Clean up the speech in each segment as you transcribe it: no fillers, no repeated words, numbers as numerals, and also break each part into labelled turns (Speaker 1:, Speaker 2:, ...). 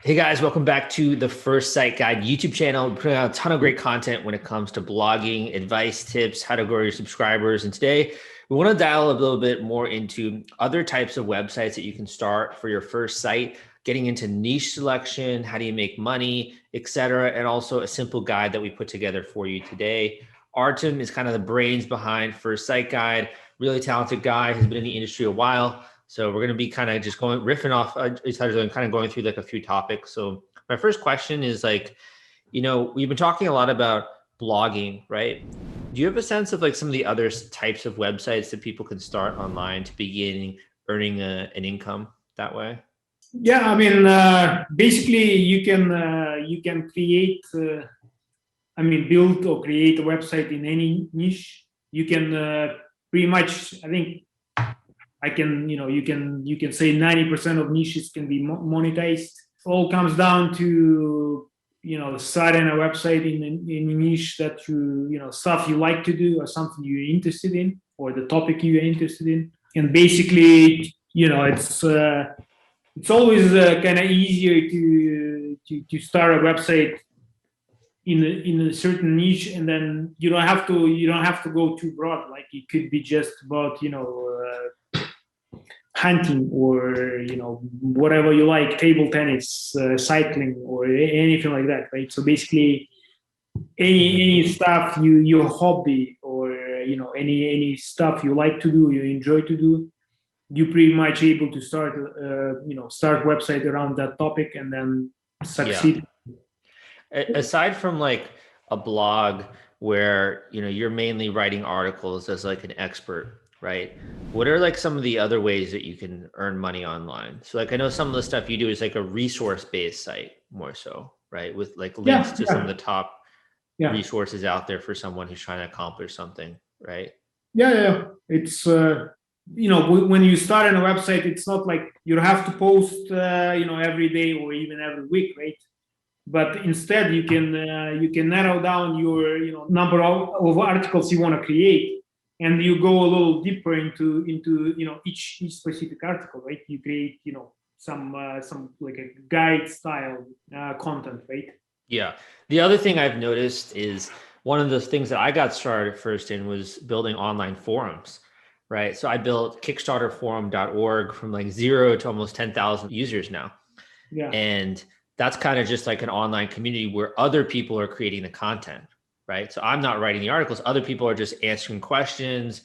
Speaker 1: Hey guys, welcome back to the First Site Guide YouTube channel. We're putting out a ton of great content when it comes to blogging, advice, tips, how to grow your subscribers. And today we want to dial a little bit more into other types of websites that you can start for your first site, getting into niche selection, how do you make money, etc., and also a simple guide that we put together for you today. Artem is kind of the brains behind First Site Guide, really talented guy, has been in the industry a while. So we're going to be kind of just riffing off each other and kind of going through like a few topics. So my first question is like, we've been talking a lot about blogging, right? Do you have a sense of like some of the other types of websites that people can start online to begin earning an income that way?
Speaker 2: Yeah, I mean, basically, you can create, build or create a website in any niche. You can pretty much, I think, you can say 90% of niches can be monetized. It all comes down to starting a website in a niche that stuff you like to do or something you're interested in or the topic you're interested in, and basically it's always kind of easier to start a website in a certain niche, and then you don't have to go too broad. Like it could be just about hunting or whatever you like, table tennis, cycling, or anything like that, right? So basically any stuff your hobby or any stuff you like to do, you enjoy to do, you're pretty much able to start start website around that topic and then succeed.
Speaker 1: Aside from like a blog where you're mainly writing articles as like an expert, right? What are like some of the other ways that you can earn money online? So like I know some of the stuff you do is like a resource-based site more so, right? With like links to some of the top resources out there for someone who's trying to accomplish something, right?
Speaker 2: Yeah. It's when you start on a website, it's not like you have to post every day or even every week, right? But instead you can narrow down your number of articles you want to create, and you go a little deeper into each specific article, right? You create some like a guide style content, right?
Speaker 1: Yeah. The other thing I've noticed is one of the things that I got started first in was building online forums, right? So I built kickstarterforum.org from like 0 to almost 10,000 users now.
Speaker 2: Yeah.
Speaker 1: And that's kind of just like an online community where other people are creating the content, right? So I'm not writing the articles. Other people are just answering questions,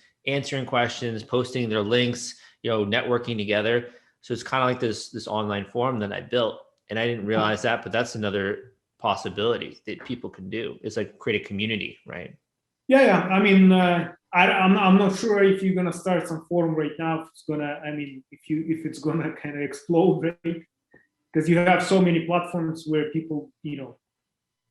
Speaker 1: posting their links, networking together. So it's kind of like this online forum that I built. And I didn't realize that, but that's another possibility that people can do. It's like create a community, right?
Speaker 2: Yeah. I mean, I'm not sure if you're gonna start some forum right now. If it's gonna kind of explode, right? Because you have so many platforms where people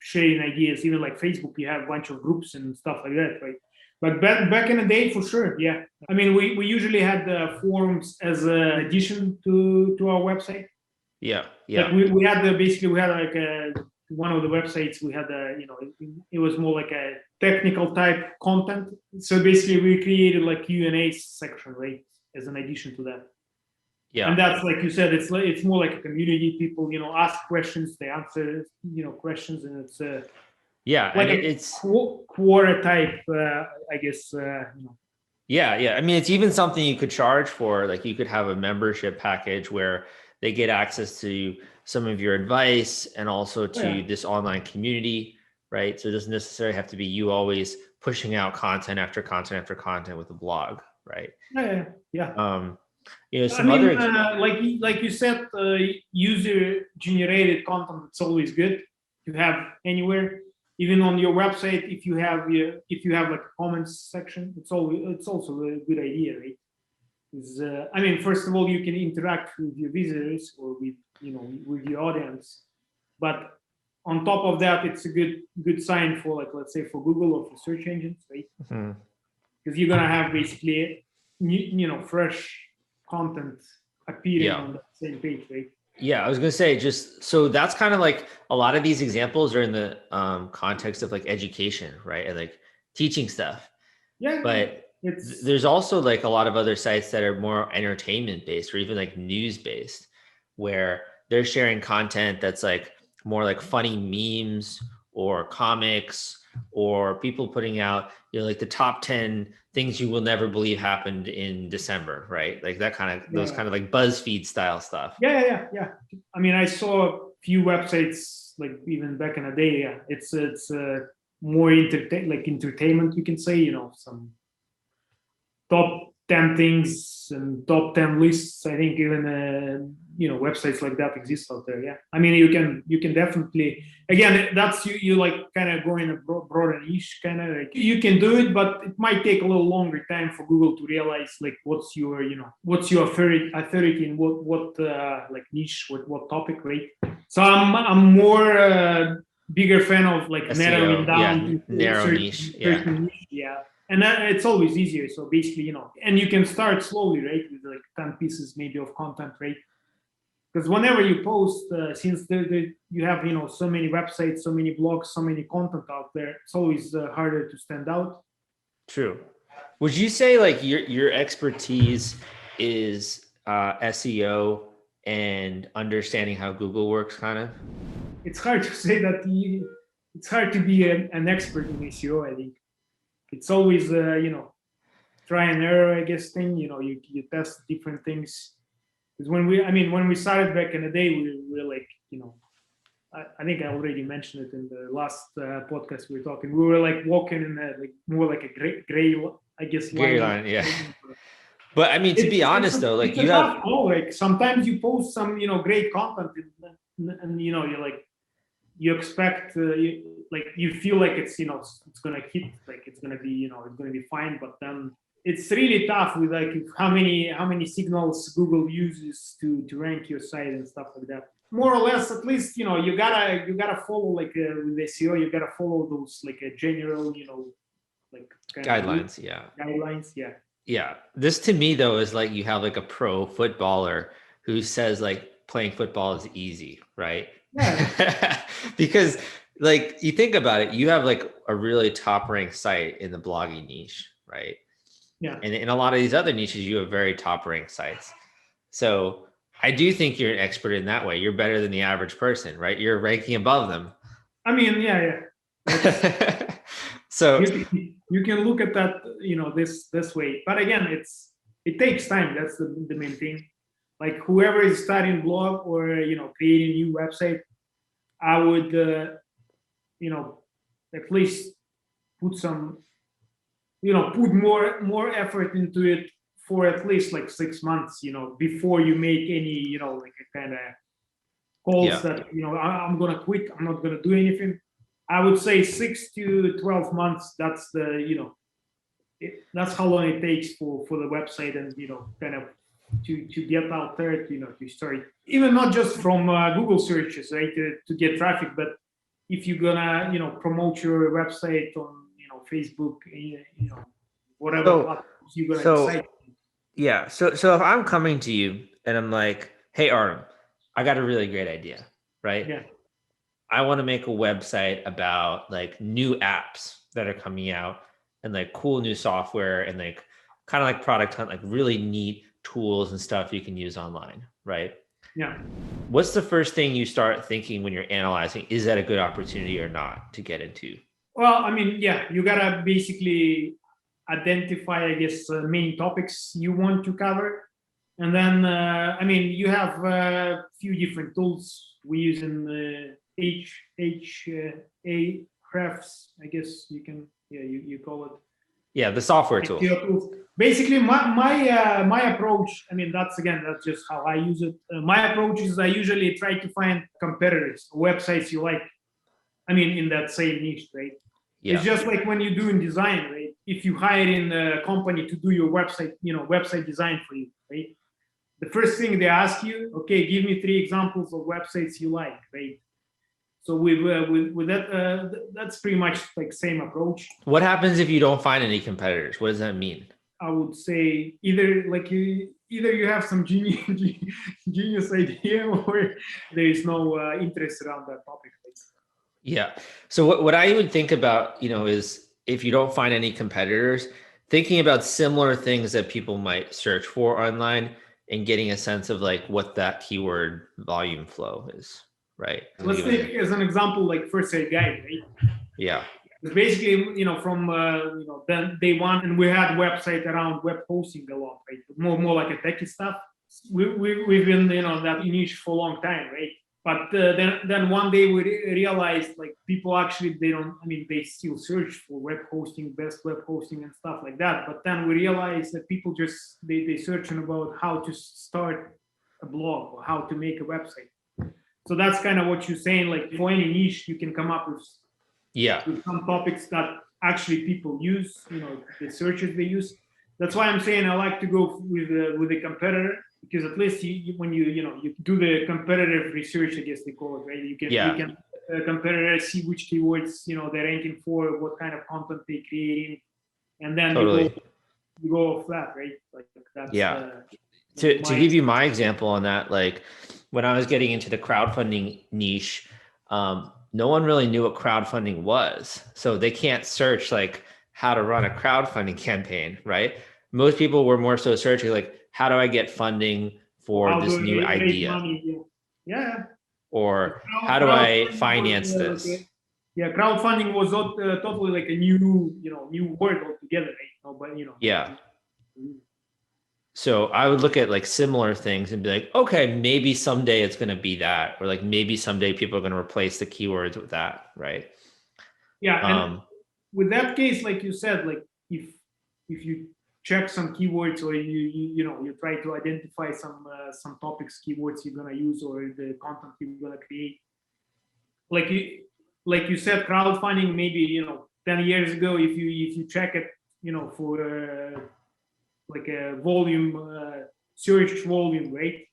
Speaker 2: sharing ideas. Even like Facebook, you have a bunch of groups and stuff like that, right? But back in the day, for sure, yeah. I mean, we usually had the forums as an addition to our website.
Speaker 1: Yeah.
Speaker 2: Like we had like one of the websites we had it was more like a technical type content. So basically we created like Q&A section, right, as an addition to that.
Speaker 1: Yeah.
Speaker 2: And that's, like you said, it's more like a community. People ask questions, they answer questions, and it's like it's quota type, I guess.
Speaker 1: Yeah. I mean, it's even something you could charge for. Like you could have a membership package where they get access to some of your advice and also to this online community, right? So it doesn't necessarily have to be you always pushing out content after content after content with a blog, right?
Speaker 2: Yeah. Like you said, user generated content, it's always good to have anywhere, even on your website. If you have like a comments section, it's also a good idea, right? First of all, you can interact with your visitors or with your audience, but on top of that, it's a good sign for, like, let's say for Google or for search engines, right? Because you're gonna have basically fresh content appearing on the same page, right?
Speaker 1: Yeah, I was gonna say, just so that's kind of like a lot of these examples are in the context of like education, right? And like teaching stuff.
Speaker 2: Yeah.
Speaker 1: But there's also like a lot of other sites that are more entertainment based or even like news based, where they're sharing content that's like more like funny memes or comics, or people putting out, like the top 10 things you will never believe happened in December, right? Like that kind of, those
Speaker 2: Yeah.
Speaker 1: kind of like BuzzFeed style stuff.
Speaker 2: Yeah. I mean, I saw a few websites like even back in the day. Yeah, it's more entertainment, you can say. Some top 10 things and top 10 lists. I think even websites like that exist out there. Yeah, I mean, you can definitely, again, that's you like kind of going a broader niche, kind of like you can do it, but it might take a little longer time for Google to realize like what's your authority in what like niche, what topic, right? So I'm more bigger fan of like narrowing
Speaker 1: SEO, yeah,
Speaker 2: down to
Speaker 1: narrow niche, yeah.
Speaker 2: certain niche. Yeah, and it's always easier. So basically, and you can start slowly, right, with like 10 pieces maybe of content, right? Because whenever you post, since you have so many websites, so many blogs, so many content out there, it's always harder to stand out.
Speaker 1: True. Would you say like your expertise is SEO and understanding how Google works, kind of?
Speaker 2: It's hard to say that. It's hard to be an expert in SEO. I think it's always try and error, I guess, thing. You test different things. Because when we started back in the day, we were like, I think I already mentioned it in the last podcast we were talking. We were like walking in like more like a gray I guess,
Speaker 1: Gray line, yeah. But I mean, to be honest though, like you have,
Speaker 2: like sometimes you post some great content, and you're like, you expect you feel like it's it's gonna hit, like it's gonna be it's gonna be fine, but then it's really tough with like how many signals Google uses to rank your site and stuff like that. More or less, at least you gotta follow like with SEO, you gotta follow those like a general like kind
Speaker 1: guidelines,
Speaker 2: of
Speaker 1: yeah.
Speaker 2: guidelines, yeah.
Speaker 1: Yeah. This to me though is like you have like a pro footballer who says like playing football is easy, right?
Speaker 2: Yeah.
Speaker 1: Because like you think about it, you have like a really top ranked site in the blogging niche, right?
Speaker 2: Yeah.
Speaker 1: And in a lot of these other niches, you have very top ranked sites. So I do think you're an expert in that way. You're better than the average person, right? You're ranking above them.
Speaker 2: I mean, yeah.
Speaker 1: So
Speaker 2: you can look at that this way, but again, it takes time. That's the main thing. Like whoever is starting blog or creating a new website, I would at least put some put more effort into it for at least like 6 months before you make any like a kind of calls that I'm gonna quit, I'm not gonna do anything. I would say 6 to 12 months. That's the that's how long it takes for the website and kind of to get out there, to start, even not just from Google searches, right, to get traffic, but if you're gonna promote your website on Facebook, whatever platforms you're gonna decide.
Speaker 1: Yeah. So if I'm coming to you and I'm like, hey Artem, I got a really great idea, right?
Speaker 2: Yeah.
Speaker 1: I want to make a website about like new apps that are coming out and like cool new software and like kind of like product hunt, like really neat tools and stuff you can use online, right?
Speaker 2: Yeah.
Speaker 1: What's the first thing you start thinking when you're analyzing, is that a good opportunity or not to get into?
Speaker 2: Well, I mean, yeah, you gotta basically identify, I guess, main topics you want to cover. And then, I mean, you have a few different tools we use in HA crafts, I guess you call it.
Speaker 1: Yeah, the software tool.
Speaker 2: Basically, my approach, I mean, that's just how I use it. My approach is I usually try to find competitors, websites you like. I mean, in that same niche, right? Yeah. It's just like when you do in design, right? If you hire in a company to do your website, website design for you, right? The first thing they ask you, okay, give me 3 examples of websites you like, right? So with that, that's pretty much like same approach.
Speaker 1: What happens if you don't find any competitors? What does that mean?
Speaker 2: I would say either you have some genius idea, or there is no interest around that topic.
Speaker 1: Yeah. So what I would think about, is if you don't find any competitors, thinking about similar things that people might search for online and getting a sense of like what that keyword volume flow is, right?
Speaker 2: Let's take as an example, like first aid guide, right?
Speaker 1: Yeah.
Speaker 2: It's basically, from then day one, and we had website around web hosting a lot, right? More like a techie stuff. We've been that niche for a long time, right? But then one day we realized like people actually they don't. I mean, they still search for web hosting, best web hosting, and stuff like that. But then we realized that people just they searching about how to start a blog or how to make a website. So that's kind of what you're saying. Like for any niche, you can come up with some topics that actually people use. The searches they use. That's why I'm saying I like to go with a competitor, because at least when you do the competitive research, I guess they call it, right? You can competitor see which keywords they're ranking for, what kind of content they're creating, and then you go off that, right? Like that's
Speaker 1: to give you my example on that, like when I was getting into the crowdfunding niche, no one really knew what crowdfunding was. So they can't search like how to run a crowdfunding campaign, right? Most people were more so searching like, how do I get funding for this new idea?
Speaker 2: Yeah.
Speaker 1: Or how do I finance this?
Speaker 2: Yeah, crowdfunding was totally like a new word altogether, right? But
Speaker 1: yeah. So I would look at like similar things and be like, okay, maybe someday it's going to be that, or like maybe someday people are going to replace the keywords with that, right?
Speaker 2: Yeah, and with that case, like you said, like if you check some keywords, or you try to identify some topics, keywords you're gonna use, or the content you're gonna create, like you said, crowdfunding maybe 10 years ago, if you check it for like a volume, search volume, right?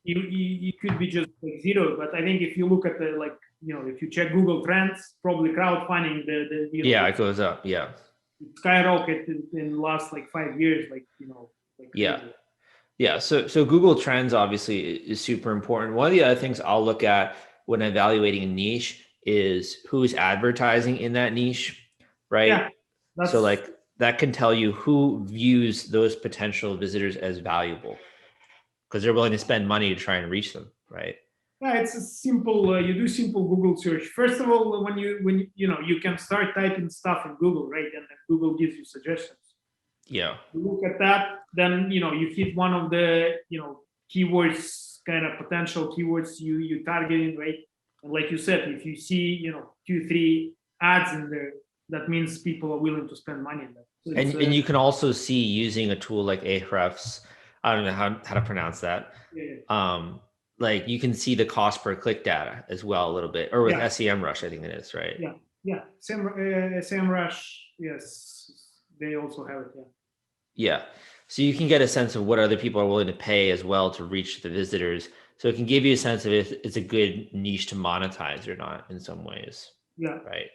Speaker 2: You could be just like zero. But I think if you look at the if you check Google Trends, probably crowdfunding
Speaker 1: it goes up. Yeah,
Speaker 2: it skyrocketed in the last like 5 years,
Speaker 1: yeah. So Google Trends obviously is super important. One of the other things I'll look at when evaluating a niche is who's advertising in that niche, right?
Speaker 2: Yeah,
Speaker 1: so like that can tell you who views those potential visitors as valuable, because they're willing to spend money to try and reach them, right?
Speaker 2: Yeah, it's a simple. You do simple Google search. First of all, when you can start typing stuff in Google, right, and then Google gives you suggestions.
Speaker 1: Yeah.
Speaker 2: You look at that, then you hit one of the keywords, kind of potential keywords you targeting, right? And like you said, if you see 2-3 ads in there, that means people are willing to spend money on that.
Speaker 1: So and you can also see, using a tool like Ahrefs, I don't know how to pronounce that. Like you can see the cost per click data as well a little bit, or with SEMrush, I think it is, right?
Speaker 2: Yeah. SEMrush, yes, they also have it.
Speaker 1: Yeah. So you can get a sense of what other people are willing to pay as well to reach the visitors. So it can give you a sense of if it's a good niche to monetize or not in some ways.
Speaker 2: Yeah.
Speaker 1: Right.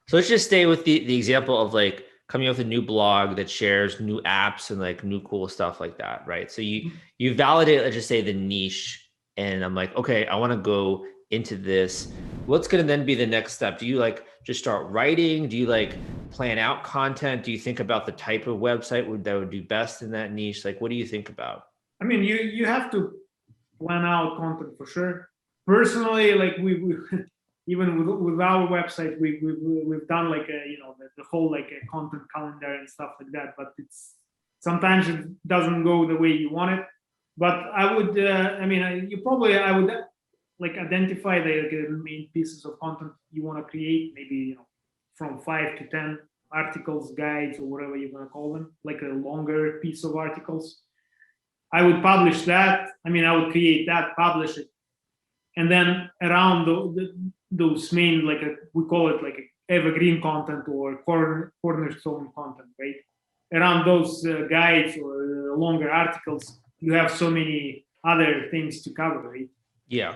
Speaker 1: So let's just stay with the example of like coming up with a new blog that shares new apps and like new cool stuff like that, right? So you validate, let's just say, the niche, and I'm like, okay, I want to go into this. What's going to then be the next step? Do you like just start writing? Do you like plan out content? Do you think about the type of website that would do best in that niche? Like, what do you think about?
Speaker 2: I mean, you have to plan out content for sure. Personally, like we even with our website, we've done like the whole like a content calendar and stuff like that. But it's sometimes it doesn't go the way you want it. But I would, I would like identify the main pieces of content you want to create. Maybe from 5 to 10 articles, guides, or whatever you're gonna call them, like a longer piece of articles. I would publish that. I would create that, publish it, and then around those main, like we call it like evergreen content or cornerstone content, right? Around those guides or longer articles, you have so many other things to cover, right?
Speaker 1: Yeah.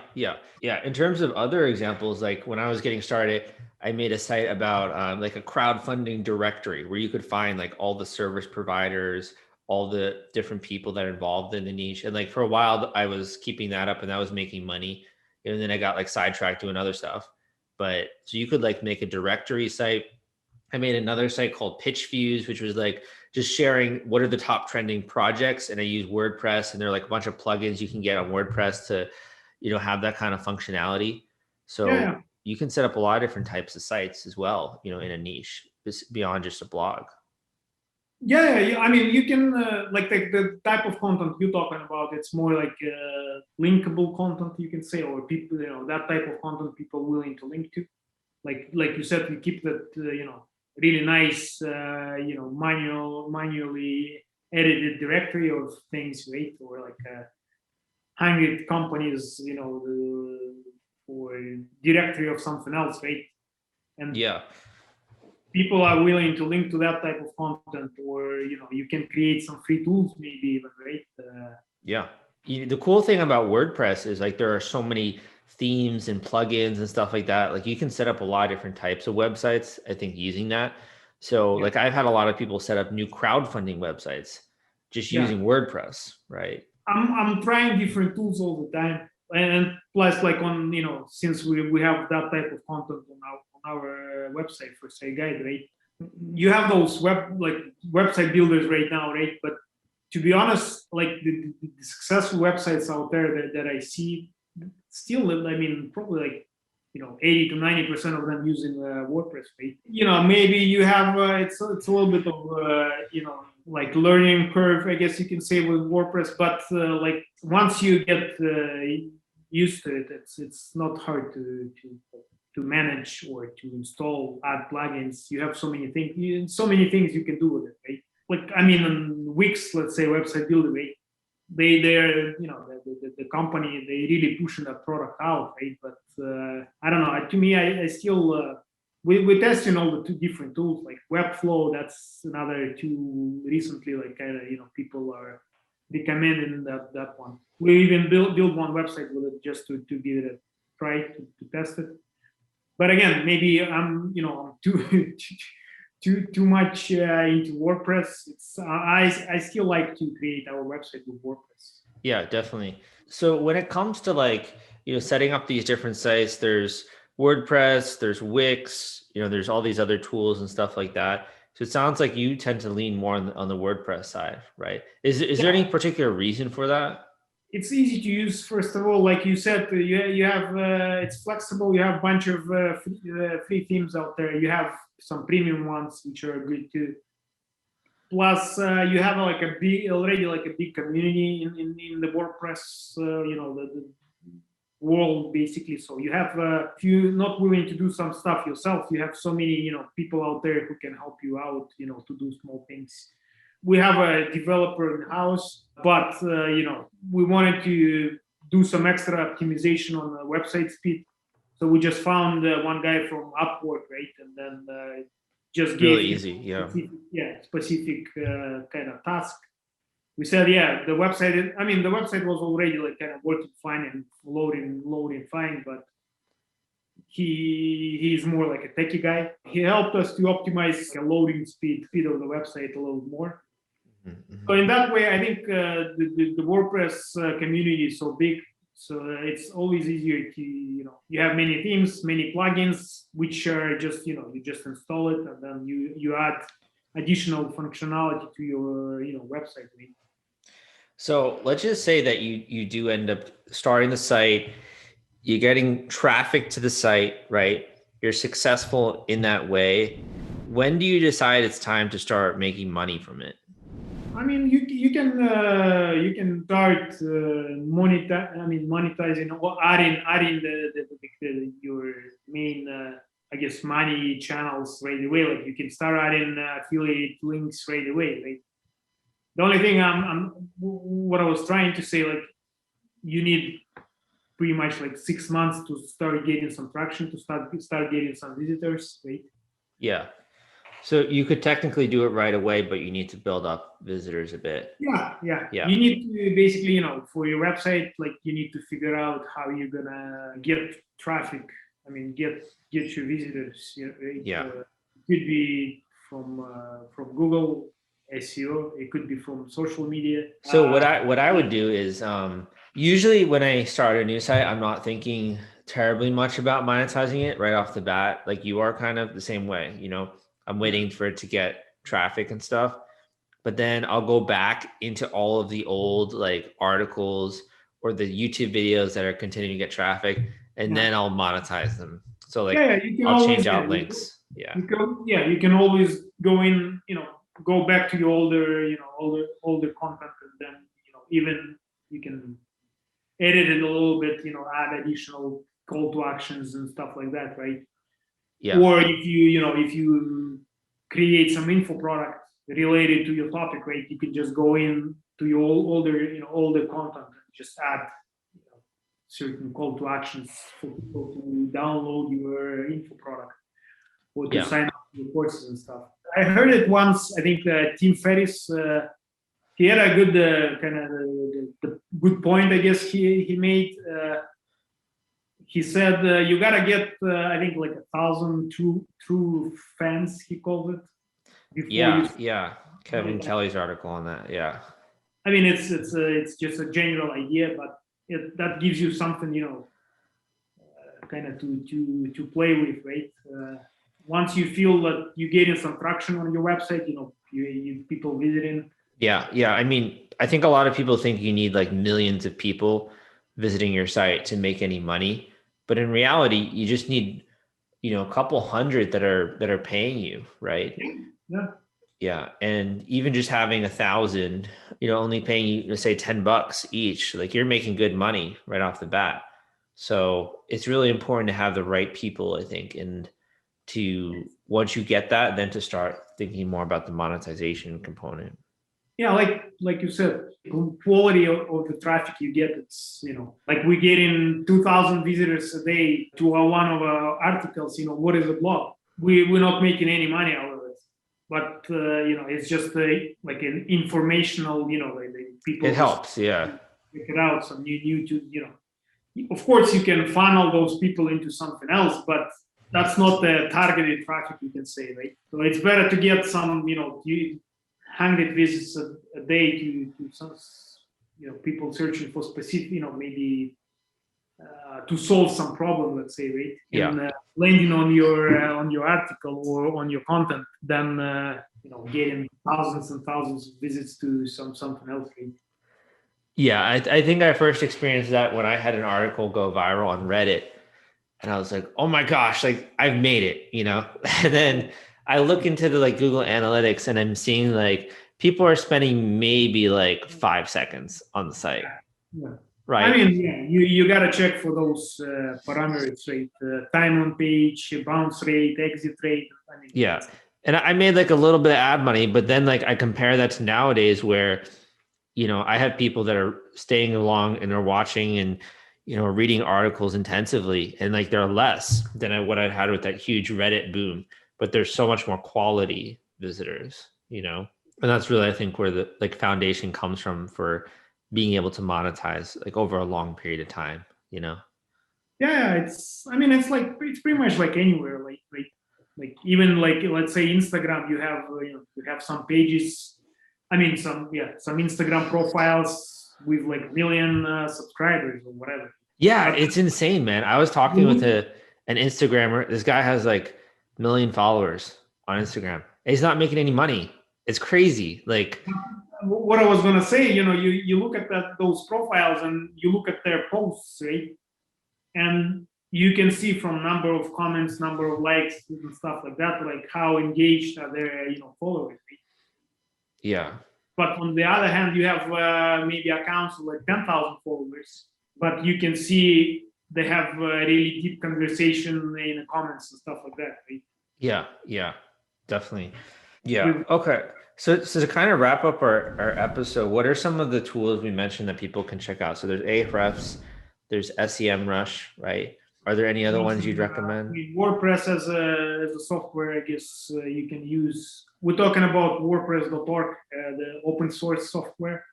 Speaker 1: In terms of other examples, like when I was getting started, I made a site about like a crowdfunding directory where you could find like all the service providers, all the different people that are involved in the niche. And like for a while, I was keeping that up and that was making money. And then I got like sidetracked doing other stuff. But so you could like make a directory site. I made another site called Pitch Views, which was like just sharing what are the top trending projects. And I use WordPress, and there are like a bunch of plugins you can get on WordPress to, have that kind of functionality. So
Speaker 2: Yeah.
Speaker 1: you can set up a lot of different types of sites as well, in a niche beyond just a blog.
Speaker 2: Yeah, I mean, you can like the type of content you're talking about. It's more like linkable content, you can say, or people, that type of content people willing to link to. Like you said, we keep that really nice manually edited directory of things, right? Or like 100 companies, or directory of something else, right? And
Speaker 1: Yeah.
Speaker 2: people are willing to link to that type of content, or you can create some free tools, maybe even, right?
Speaker 1: Yeah. The cool thing about WordPress is like there are so many themes and plugins and stuff like that. Like you can set up a lot of different types of websites, I think, using that. So
Speaker 2: Yeah,
Speaker 1: like I've had a lot of people set up new crowdfunding websites just
Speaker 2: yeah.
Speaker 1: using WordPress, right?
Speaker 2: I'm trying different tools all the time, and plus, like on since we have that type of content on our website for Say Guide, right? You have those website builders right now, right? But to be honest, like the successful websites out there that I see, still, I mean, probably like 80 to 90% of them using WordPress, right? Maybe you have it's a little bit of like learning curve, I guess you can say, with WordPress, but like once you get used to it, it's not hard to manage or to install, add plugins. You have so many things you can do with it, right? Like, I mean, on Wix, let's say, website builder, right? They're the company, they really pushing that product out, right? But I don't know, to me, I still we're testing all the two different tools, like Webflow. That's another tool recently, like kind of people are recommending that one. We even build one website with it just to give it a try, to test it. But again, maybe I'm too too much into WordPress. I still like to create our website with WordPress.
Speaker 1: Yeah, definitely. So when it comes to like, setting up these different sites, there's WordPress, there's Wix, there's all these other tools and stuff like that. So it sounds like you tend to lean more on the WordPress side, right? Is there any
Speaker 2: Yeah,
Speaker 1: particular reason for that?
Speaker 2: it's easy to use. First of all, like you said, you have it's flexible. You have a bunch of free themes out there. You have some premium ones which are good too. Plus, you have like a big community in the WordPress, the world, basically. So you have, if you're not willing to do some stuff yourself, you have so many people out there who can help you out, to do small things. We have a developer in house, but we wanted to do some extra optimization on the website speed. So we just found one guy from Upwork, right? And then just gave
Speaker 1: Really
Speaker 2: him
Speaker 1: easy. Yeah.
Speaker 2: specific kind of task. We said, yeah, the website. I mean, the website was already like kind of working fine and loading fine, but he's more like a techie guy. He helped us to optimize the loading speed of the website a little more.
Speaker 1: Mm-hmm.
Speaker 2: So in that way, I think the WordPress community is so big, so it's always easier to you have many themes, many plugins, which are just you just install it, and then you add additional functionality to your website.
Speaker 1: So let's just say that you do end up starting the site, you're getting traffic to the site, right? You're successful in that way. When do you decide it's time to start making money from it?
Speaker 2: I mean, you can start monetizing, or adding your main I guess money channels right away. Like you can start adding affiliate links right away. Right. The only thing what I was trying to say, like you need pretty much like 6 months to start getting some traction, to start getting some visitors. Right.
Speaker 1: Yeah. So you could technically do it right away, but you need to build up visitors a bit.
Speaker 2: Yeah.
Speaker 1: Yeah.
Speaker 2: You need to basically, for your website, like you need to figure out how you're gonna get traffic. I mean, get your visitors. Right?
Speaker 1: Yeah.
Speaker 2: It could be from Google SEO. It could be from social media.
Speaker 1: So what I would do is usually when I start a new site, I'm not thinking terribly much about monetizing it right off the bat. Like you are kind of the same way, I'm waiting for it to get traffic and stuff. but then I'll go back into all of the old like articles or the YouTube videos that are continuing to get traffic, and
Speaker 2: Yeah.
Speaker 1: then I'll monetize them. So like
Speaker 2: Yeah, you can
Speaker 1: I'll
Speaker 2: always,
Speaker 1: change out links. Yeah.
Speaker 2: you can always go in, go back to your older content, and then, even you can edit it a little bit, add additional call to actions and stuff like that, right?
Speaker 1: Yeah.
Speaker 2: Or if you create some info product related to your topic, right, you can just go in to your older content and just add, certain call to actions for people to download your info product or to
Speaker 1: Yeah.
Speaker 2: sign up for your courses and stuff. I heard it once. I think Tim Ferriss, he had a good kind of the good point, I guess he made. He said you gotta get I think like 1,000 true fans, he called it, before you.
Speaker 1: Yeah. Kevin Kelly's article on that. Yeah.
Speaker 2: I mean, it's just a general idea, but that gives you something, kind of to play with, right? Once you feel that you're getting some traction on your website, you people visiting.
Speaker 1: Yeah. I mean, I think a lot of people think you need like millions of people visiting your site to make any money, but in reality, you just need, a couple hundred that are paying you, right?
Speaker 2: Yeah.
Speaker 1: Yeah. And even just having 1,000, only paying you, say $10 each, like you're making good money right off the bat. So it's really important to have the right people, I think, and to once you get that, then to start thinking more about the monetization component.
Speaker 2: Yeah, like you said, quality of the traffic you get, it's, like we get in 2,000 visitors a day to one of our articles. What is a blog? We're not making any money out of it, but it's just like an informational, like people
Speaker 1: It helps. Yeah.
Speaker 2: check it out, some new to, of course you can funnel those people into something else, but that's not the targeted traffic, you can say, right? So it's better to get some, 100 visits a day to some, people searching for specific, maybe to solve some problem, let's say, right?
Speaker 1: Yeah.
Speaker 2: And landing on your article or on your content, then getting thousands and thousands of visits to something else, right?
Speaker 1: Yeah. I think I first experienced that when I had an article go viral on Reddit. And I was like, oh my gosh, like I've made it, And then I look into the like Google Analytics and I'm seeing like people are spending maybe like 5 seconds on the site.
Speaker 2: Yeah.
Speaker 1: Right.
Speaker 2: I mean, yeah, you gotta check for those parameters, right? Time on page, bounce rate, exit rate. I mean,
Speaker 1: Yeah. And I made like a little bit of ad money, but then like I compare that to nowadays where, I have people that are staying along and are watching and, reading articles intensively, and like they're less than what I had with that huge Reddit boom, but there's so much more quality visitors, and that's really, I think, where the like foundation comes from for being able to monetize like over a long period of time,
Speaker 2: yeah, it's pretty much like anywhere, like even like let's say Instagram, you have some pages. I mean, some Instagram profiles with like million subscribers or whatever.
Speaker 1: Yeah,
Speaker 2: But
Speaker 1: it's insane, man. I was talking with an Instagrammer. This guy has like 1 million followers on Instagram. He's not making any money. It's crazy. Like,
Speaker 2: what I was gonna say, you look at those profiles and you look at their posts, right? And you can see from number of comments, number of likes, and stuff like that, like how engaged are their followers. Right?
Speaker 1: yeah,
Speaker 2: But on the other hand, you have maybe accounts with like 10,000 followers, but you can see they have really deep conversation in the comments and stuff like that. Right?
Speaker 1: yeah, definitely. Yeah. Okay. So to kind of wrap up our episode, what are some of the tools we mentioned that people can check out? So there's Ahrefs, there's SEMrush, right? Are there any other ones you'd
Speaker 2: I
Speaker 1: recommend?
Speaker 2: mean, WordPress as a software, I guess you can use. We're talking about WordPress.org, the open source software.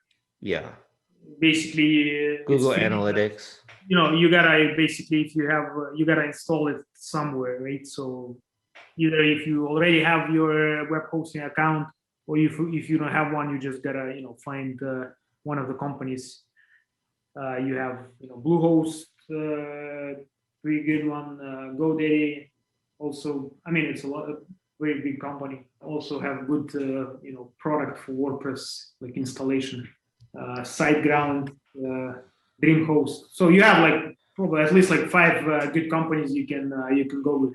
Speaker 1: Yeah.
Speaker 2: Basically, it's
Speaker 1: Google
Speaker 2: free.
Speaker 1: Analytics.
Speaker 2: You gotta basically, if you have, you gotta install it somewhere, right? So either if you already have your web hosting account, or if you don't have one, you just gotta find one of the companies. You have Bluehost, pretty good one. GoDaddy, also. I mean, it's a lot. very big company. Also have good, product for WordPress, like installation, SiteGround, DreamHost. So you have like probably at least like 5 good companies you can go with.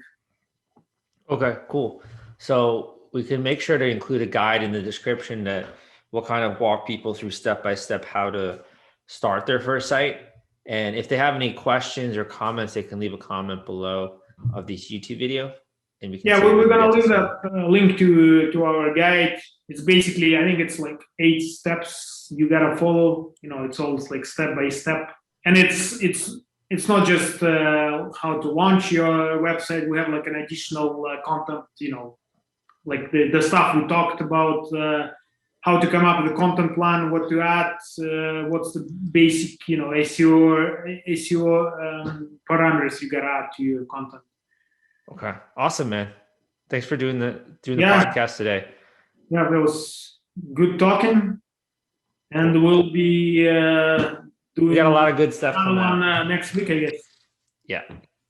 Speaker 1: Okay, cool. So we can make sure to include a guide in the description that will kind of walk people through step by step how to start their first site. And if they have any questions or comments, they can leave a comment below of this YouTube video. And we can
Speaker 2: We're gonna leave a link to our guide. It's basically, I think it's like 8 steps you gotta follow. It's always like step by step, and it's not just how to launch your website. We have like an additional content, like the stuff we talked about, how to come up with a content plan, what to add, what's the basic, SEO parameters you gotta add to your content.
Speaker 1: Okay, awesome, man. Thanks for doing the podcast today.
Speaker 2: Yeah, that was good talking, and we'll be doing.
Speaker 1: We got a lot of good stuff coming
Speaker 2: on next week, I guess.
Speaker 1: Yeah.